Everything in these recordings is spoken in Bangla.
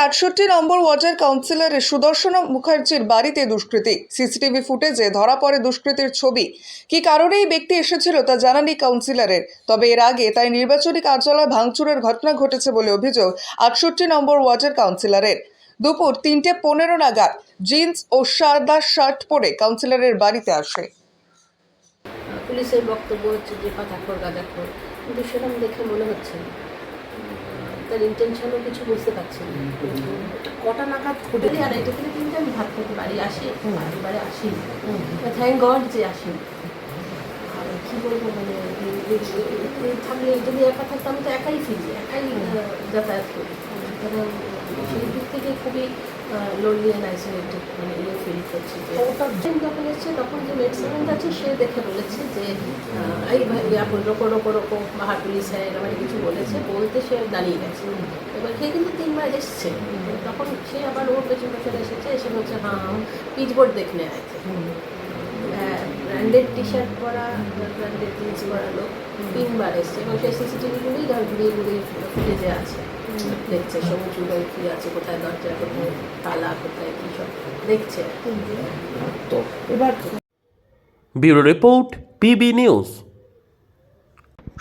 68 নম্বর ওয়ার্ডের কাউন্সিলরের সুদর্শন মুখার্জির বাড়িতে দুষ্কৃতী। সিসিটিভি ফুটেজে ধরা পড়ে দুষ্কৃতীর ছবি। কি কারণে এই ব্যক্তি এসেছিল তা জানা নেই কাউন্সিলরের। তবে এর আগে তাই নির্বাচনী কার্যালয় ভাঙচুরের ঘটনা ঘটেছে বলে অভিযোগ 68 নম্বর ওয়ার্ডের কাউন্সিলরের। দুপুর 3:15 নাগাদ জিন্স ও সাদা শার্ট পরে কাউন্সিলরের বাড়িতে আসে। পুলিশের বক্তব্য হচ্ছে যে পাতাখোর গাঁজাখোর, কিন্তু সেরকম দেখে মনে হচ্ছে না। তার ইন্টেনশনও কিছু বুঝতে পারছি না। কটা নাগাদ ঘটে আর এটা থেকে কিন্তু আমি ভাত খেতে বাড়ি আসি, বাড়ি আসি, থ্যাংক গড যে আসি। আর কী বলবো, মানে থাকলে যদি একা থাকতো আমি তো একাই ফিরি, একাই যাতায়াত করি। এবং সেই দিক থেকে খুবই লোনলি অ্যান্ড আইসোলেটেড মানে ফিল করছি। যে যখন এসছে তখন যে মেডসেভেন্ট আছে সে দেখে বলেছে যে এই ভাই রোকো রোকো রোকো বাহার পুলিশ হ্যাঁ মানে কিছু বলেছে, বলতে সে দাঁড়িয়ে গেছে। এবার সে কিন্তু 3 বার এসছে, তখন সে আবার ওর পেছনে এসেছে, এসে বলছে হ্যাঁ পিচবোর্ড দেখনে আছে। ব্র্যান্ডেড টি শার্ট পরা, ব্র্যান্ডেড জিন্স পরা লোক 3 বার এসছে এবং সে সিসিটিভিগুলোই ঘুরিয়ে ঘুরিয়ে ফুটেজে আছে, দেখছে সবুজ উদয় কী আছে, কোথায় দরজা, কোথায় তালা, কোথায় কী সব দেখছে। তো এবার ব্যুরো রিপোর্ট, পিবি নিউজ।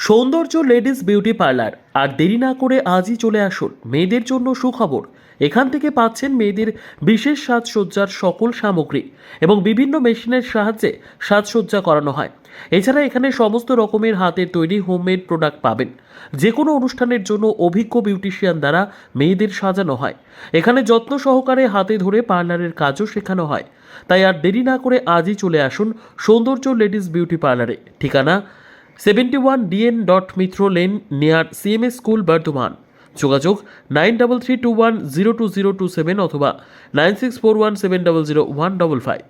সৌন্দর্য লেডিস বিউটি পার্লার। আর দেরি না করে আজই চলে আসুন। মেয়েদের জন্য সুখবর, এখান থেকে পাচ্ছেন মেয়েদের বিশেষ সাজসজ্জার সকল সামগ্রী এবং বিভিন্ন মেশিনের সাহায্যে সাজসজ্জা করানো হয়। এছাড়া এখানে সমস্ত রকমের হাতের তৈরি হোমমেড প্রোডাক্ট পাবেন। যে কোনো অনুষ্ঠানের জন্য অভিজ্ঞ বিউটিশিয়ান দ্বারা মেয়েদের সাজানো হয়। এখানে যত্ন সহকারে হাতে ধরে পার্লারের কাজও শেখানো হয়। তাই আর দেরি না করে আজই চলে আসুন সৌন্দর্য লেডিস বিউটি পার্লারে। ঠিকানা 71 DN Mitra lane near CMS school, Bardhaman. যোগাযোগ 9331020027 অথবা 9641700155।